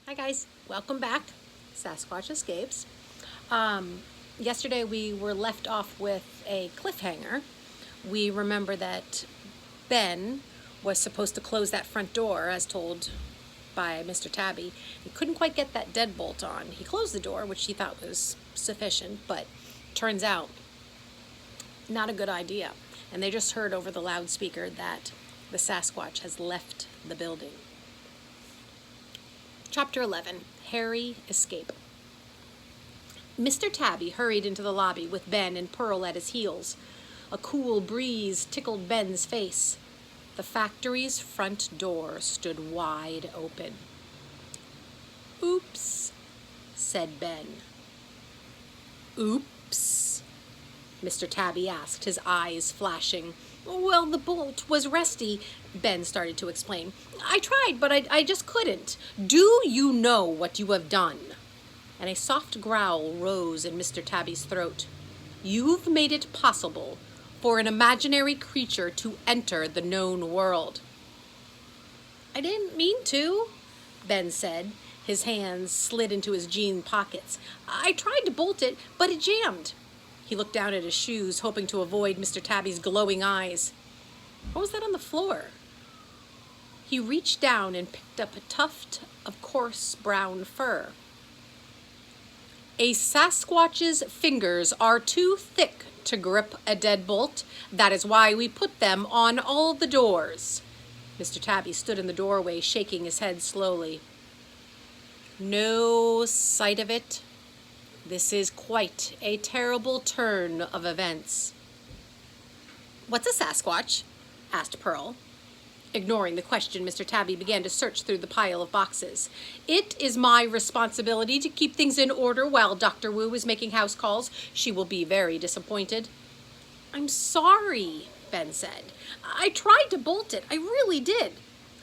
Hi guys, welcome back. Sasquatch Escapes. Yesterday we were left off with a cliffhanger. We remember that Ben was supposed to close that front door as told by Mr. Tabby. He couldn't quite get that deadbolt on. He closed the door, which he thought was sufficient, but turns out not a good idea. And they just heard over the loudspeaker that the Sasquatch has left the building. Chapter 11, Hairy Escape. Mr. Tabby hurried into the lobby with Ben and Pearl at his heels. A cool breeze tickled Ben's face. The factory's front door stood wide open. "Oops," said Ben. "Oops?" Mr. Tabby asked, his eyes flashing. "Well, the bolt was rusty," Ben started to explain. "I tried, but I just couldn't. Do you know what you have done?" And a soft growl rose in Mr. Tabby's throat. "You've made it possible for an imaginary creature to enter the known world." "I didn't mean to," Ben said. His hands slid into his jean pockets. "I tried to bolt it, but it jammed." He looked down at his shoes, hoping to avoid Mr. Tabby's glowing eyes. What was that on the floor? He reached down and picked up a tuft of coarse brown fur. "A Sasquatch's fingers are too thick to grip a deadbolt. That is why we put them on all the doors." Mr. Tabby stood in the doorway, shaking his head slowly. "No sight of it. This is quite a terrible turn of events." "What's a Sasquatch?" asked Pearl. Ignoring the question, Mr. Tabby began to search through the pile of boxes. "It is my responsibility to keep things in order while Dr. Wu is making house calls. She will be very disappointed." "I'm sorry," Ben said. "I tried to bolt it. I really did."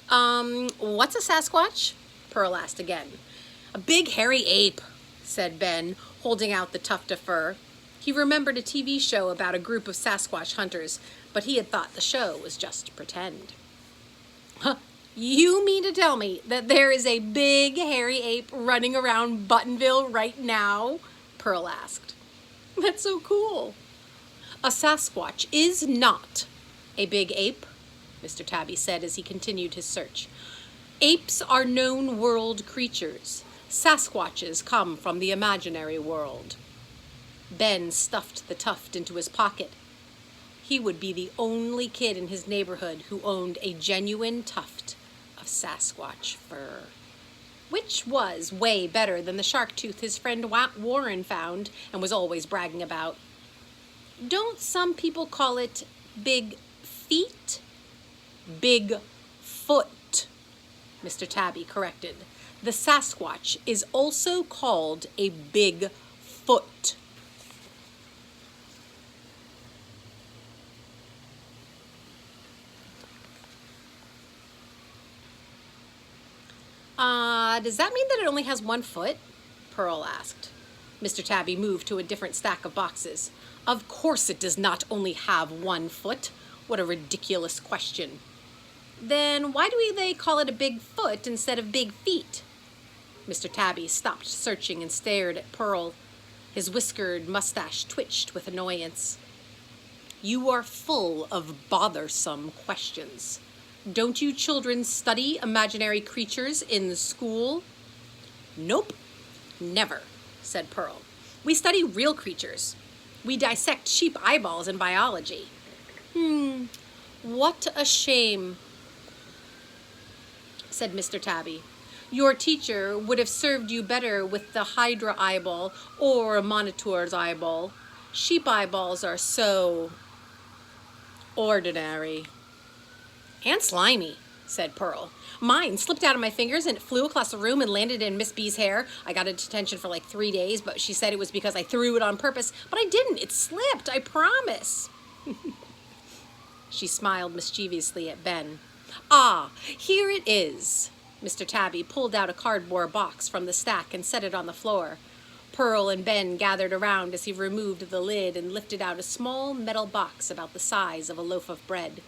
What's a Sasquatch?" Pearl asked again. "A big hairy ape," said Ben, holding out the tuft of fur. He remembered a TV show about a group of Sasquatch hunters, but he had thought the show was just pretend. "Huh, you mean to tell me that there is a big hairy ape running around Buttonville right now?" Pearl asked. "That's so cool." "A Sasquatch is not a big ape," Mr. Tabby said as he continued his search. "Apes are known world creatures. Sasquatches come from the imaginary world." Ben stuffed the tuft into his pocket. He would be the only kid in his neighborhood who owned a genuine tuft of Sasquatch fur, which was way better than the shark tooth his friend Warren found and was always bragging about. "Don't some people call it big feet?" "Big foot," Mr. Tabby corrected. "The Sasquatch is also called a big foot." Does that mean that it only has one foot?" Pearl asked. Mr. Tabby moved to a different stack of boxes. "Of course it does not only have one foot. What a ridiculous question." "Then why do they call it a big foot instead of big feet?" Mr. Tabby stopped searching and stared at Pearl. His whiskered mustache twitched with annoyance. "You are full of bothersome questions. Don't you children study imaginary creatures in the school?" "Nope, never," said Pearl. "We study real creatures. We dissect sheep eyeballs in biology." What a shame," said Mr. Tabby. "Your teacher would have served you better with the hydra eyeball or a monitor's eyeball. Sheep eyeballs are so ordinary." "And slimy," said Pearl. "Mine slipped out of my fingers and it flew across the room and landed in Miss B's hair. I got a detention for like 3 days, but she said it was because I threw it on purpose. But I didn't. It slipped, I promise." She smiled mischievously at Ben. "Ah, here it is." Mr. Tabby pulled out a cardboard box from the stack and set it on the floor. Pearl and Ben gathered around as he removed the lid and lifted out a small metal box about the size of a loaf of bread.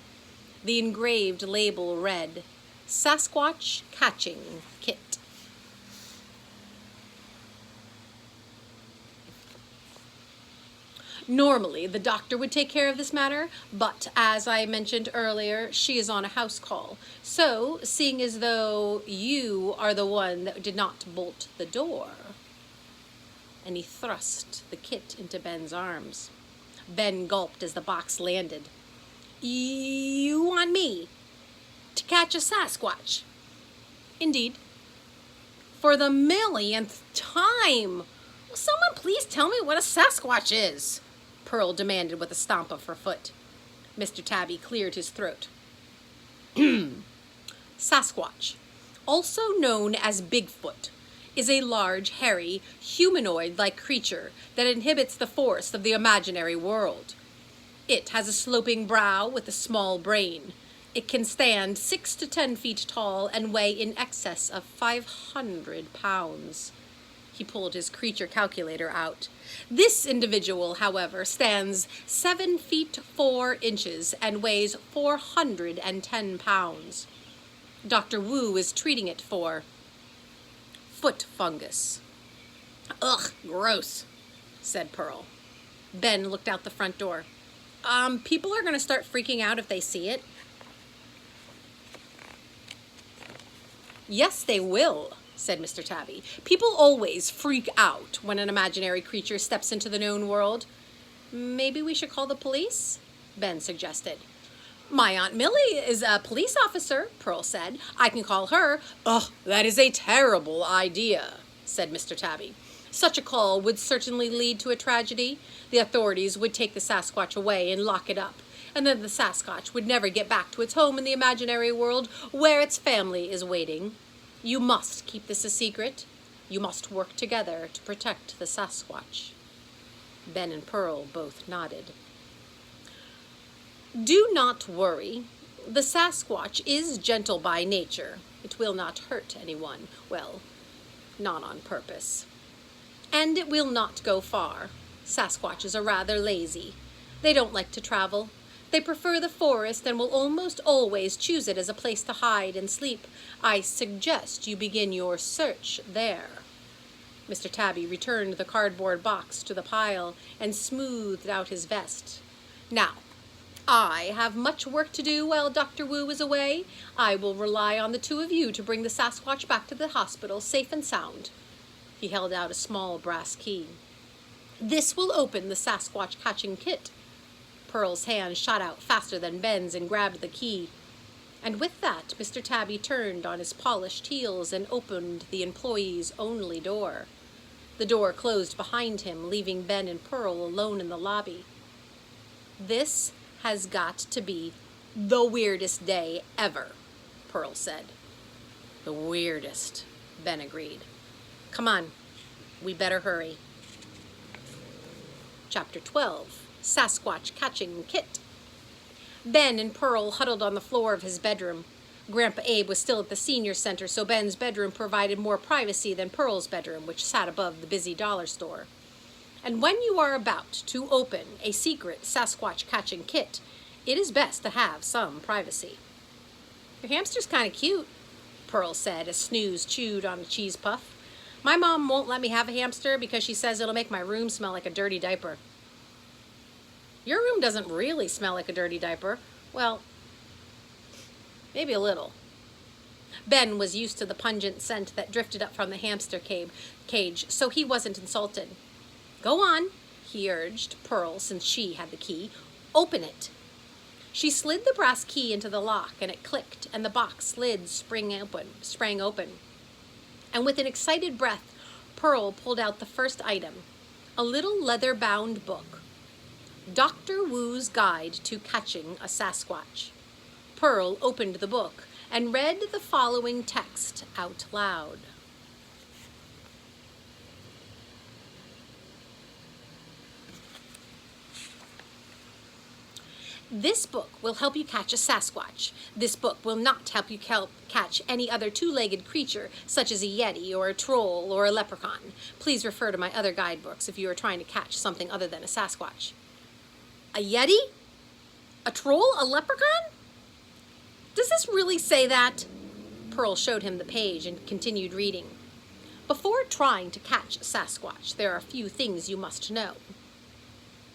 The engraved label read, "Sasquatch Catching Kit." Normally, the doctor would take care of this matter, but as I mentioned earlier, she is on a house call. So, seeing as though you are the one that did not bolt the door, and he thrust the kit into Ben's arms. Ben gulped as the box landed. You want me to catch a Sasquatch? Indeed. For the millionth time! Will someone please tell me what a Sasquatch is? Pearl demanded with a stomp of her foot. Mr. Tabby cleared his throat. Sasquatch, also known as Bigfoot, is a large, hairy, humanoid-like creature that inhabits the forests of the imaginary world. It has a sloping brow with a small brain. It can stand 6 to 10 feet tall and weigh in excess of 500 pounds. He pulled his creature calculator out. This individual, however, stands 7 feet 4 inches and weighs 410 pounds. Dr. Wu is treating it for foot fungus. Ugh, gross, said Pearl. Ben looked out the front door. People are going to start freaking out if they see it. Yes, they will, said Mr. Tabby. People always freak out when an imaginary creature steps into the known world. Maybe we should call the police? Ben suggested. My Aunt Millie is a police officer, Pearl said. I can call her. Ugh, that is a terrible idea, said Mr. Tabby. Such a call would certainly lead to a tragedy. The authorities would take the Sasquatch away and lock it up, and then the Sasquatch would never get back to its home in the imaginary world where its family is waiting. You must keep this a secret. You must work together to protect the Sasquatch. Ben and Pearl both nodded. Do not worry. The Sasquatch is gentle by nature. It will not hurt anyone. Well, not on purpose. And it will not go far. Sasquatches are rather lazy. They don't like to travel. They prefer the forest and will almost always choose it as a place to hide and sleep. I suggest you begin your search there. Mr. Tabby returned the cardboard box to the pile and smoothed out his vest. Now, I have much work to do while Dr. Wu is away. I will rely on the two of you to bring the Sasquatch back to the hospital safe and sound. He held out a small brass key. This will open the Sasquatch catching kit. Pearl's hand shot out faster than Ben's and grabbed the key. And with that, Mr. Tabby turned on his polished heels and opened the employee's only door. The door closed behind him, leaving Ben and Pearl alone in the lobby. This has got to be the weirdest day ever, Pearl said. The weirdest, Ben agreed. Come on, we better hurry. Chapter 12, Sasquatch Catching Kit. Ben and Pearl huddled on the floor of his bedroom. Grandpa Abe was still at the senior center, so Ben's bedroom provided more privacy than Pearl's bedroom, which sat above the busy dollar store. And when you are about to open a secret Sasquatch catching kit, it is best to have some privacy. Your hamster's kind of cute, Pearl said as Snooze chewed on a cheese puff. My mom won't let me have a hamster because she says it'll make my room smell like a dirty diaper. Your room doesn't really smell like a dirty diaper. Well, maybe a little. Ben was used to the pungent scent that drifted up from the hamster cage, so he wasn't insulted. Go on, he urged Pearl, since she had the key. Open it. She slid the brass key into the lock, and it clicked, and the box lid sprang open. And with an excited breath, Pearl pulled out the first item, a little leather-bound book. Dr. Wu's Guide to Catching a Sasquatch. Pearl opened the book and read the following text out loud. This book will help you catch a Sasquatch. This book will not help you catch any other two-legged creature, such as a yeti or a troll or a leprechaun. Please refer to my other guidebooks if you are trying to catch something other than a Sasquatch. A yeti? A troll? A leprechaun? Does this really say that? Pearl showed him the page and continued reading. Before trying to catch a Sasquatch, there are a few things you must know.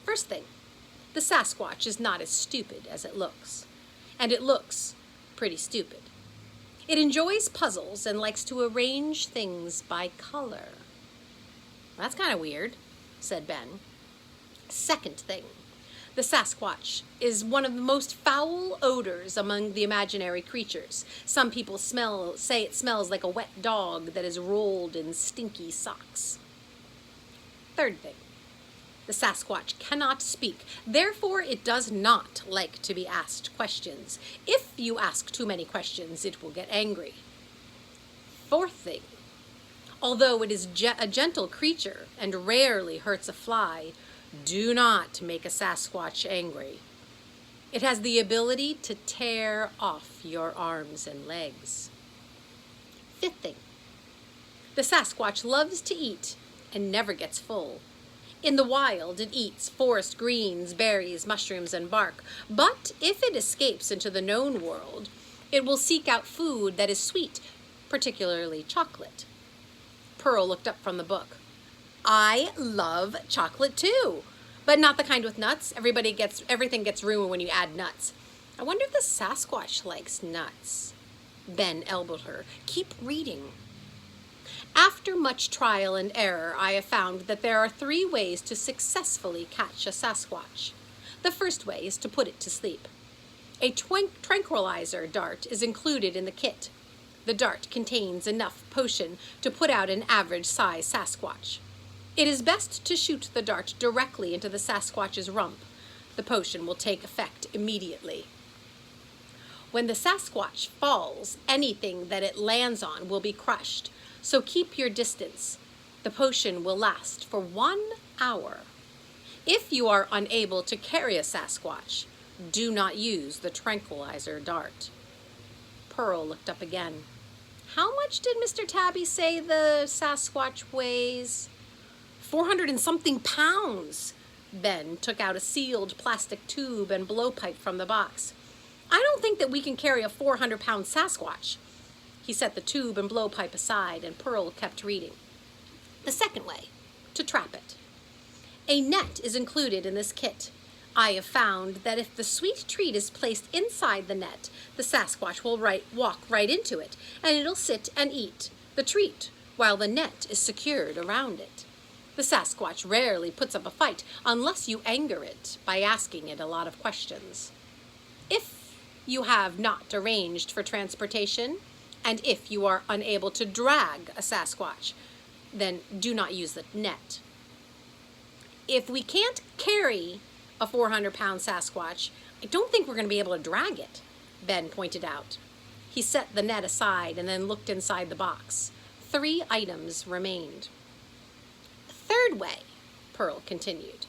First thing, the Sasquatch is not as stupid as it looks. And it looks pretty stupid. It enjoys puzzles and likes to arrange things by color. That's kind of weird, said Ben. Second thing, the Sasquatch is one of the most foul odors among the imaginary creatures. Some people say it smells like a wet dog that is rolled in stinky socks. Third thing, the Sasquatch cannot speak. Therefore, it does not like to be asked questions. If you ask too many questions, it will get angry. Fourth thing, although it is a gentle creature and rarely hurts a fly, do not make a Sasquatch angry. It has the ability to tear off your arms and legs. Fifth thing, the Sasquatch loves to eat and never gets full. In the wild, it eats forest greens, berries, mushrooms, and bark. But if it escapes into the known world, it will seek out food that is sweet, particularly chocolate. Pearl looked up from the book. I love chocolate too, but not the kind with nuts. Everything gets ruined when you add nuts. I wonder if the Sasquatch likes nuts. Ben elbowed her. Keep reading. After much trial and error, I have found that there are 3 ways to successfully catch a Sasquatch. The first way is to put it to sleep. A tranquilizer dart is included in the kit. The dart contains enough potion to put out an average-size Sasquatch. It is best to shoot the dart directly into the Sasquatch's rump. The potion will take effect immediately. When the Sasquatch falls, anything that it lands on will be crushed, so keep your distance. The potion will last for 1 hour. If you are unable to carry a Sasquatch, do not use the tranquilizer dart. Pearl looked up again. How much did Mr. Tabby say the Sasquatch weighs? 400 and something pounds. Ben took out a sealed plastic tube and blowpipe from the box. I don't think that we can carry a 400-pound Sasquatch. He set the tube and blowpipe aside, and Pearl kept reading. The second way, to trap it. A net is included in this kit. I have found that if the sweet treat is placed inside the net, the Sasquatch will walk right into it, and it'll sit and eat the treat while the net is secured around it. The Sasquatch rarely puts up a fight unless you anger it by asking it a lot of questions. If you have not arranged for transportation, and if you are unable to drag a Sasquatch, then do not use the net. If we can't carry a 400-pound Sasquatch, I don't think we're going to be able to drag it, Ben pointed out. He set the net aside and then looked inside the box. 3 items remained. Third way, Pearl continued.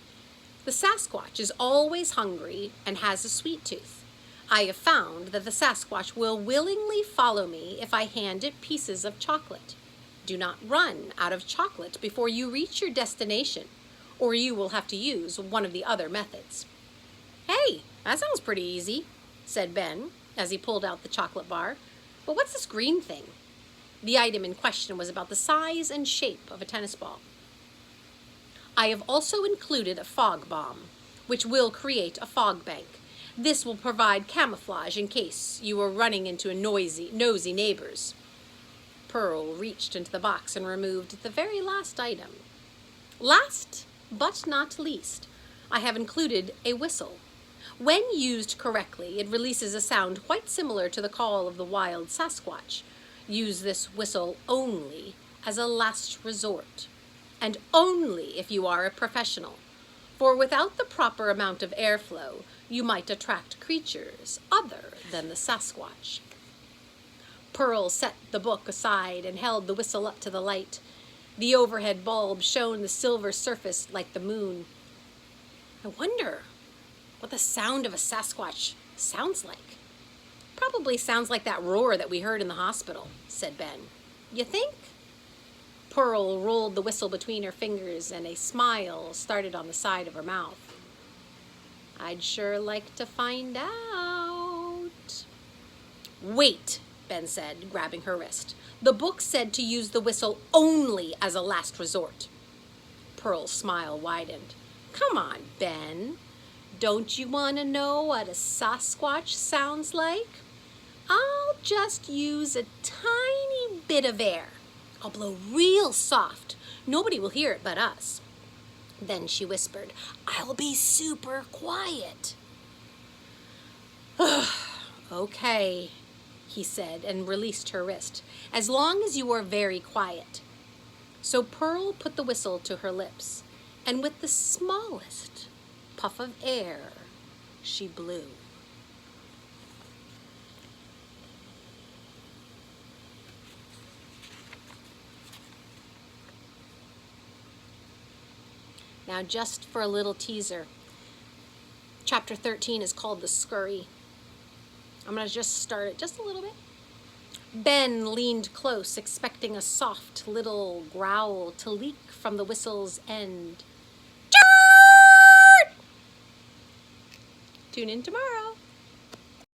The Sasquatch is always hungry and has a sweet tooth. I have found that the Sasquatch will willingly follow me if I hand it pieces of chocolate. Do not run out of chocolate before you reach your destination, or you will have to use one of the other methods. Hey, that sounds pretty easy, said Ben as he pulled out the chocolate bar. But what's this green thing? The item in question was about the size and shape of a tennis ball. I have also included a fog bomb, which will create a fog bank. This will provide camouflage in case you are running into nosy neighbors. Pearl reached into the box and removed the very last item. Last but not least, I have included a whistle. When used correctly, it releases a sound quite similar to the call of the wild Sasquatch. Use this whistle only as a last resort, and only if you are a professional, for without the proper amount of airflow, you might attract creatures other than the Sasquatch. Pearl set the book aside and held the whistle up to the light. The overhead bulb shone the silver surface like the moon. I wonder what the sound of a Sasquatch sounds like. Probably sounds like that roar that we heard in the hospital, said Ben. You think? Pearl rolled the whistle between her fingers and a smile started on the side of her mouth. I'd sure like to find out. Wait, Ben said, grabbing her wrist. The book said to use the whistle only as a last resort. Pearl's smile widened. Come on, Ben. Don't you want to know what a Sasquatch sounds like? I'll just use a tiny bit of air. I'll blow real soft. Nobody will hear it but us. Then she whispered, I'll be super quiet. Okay, he said, and released her wrist, as long as you are very quiet. So Pearl put the whistle to her lips, and with the smallest puff of air, she blew. Now, just for a little teaser, chapter 13 is called The Scurry. I'm going to just start it just a little bit. Ben leaned close, expecting a soft little growl to leak from the whistle's end. Tune in tomorrow.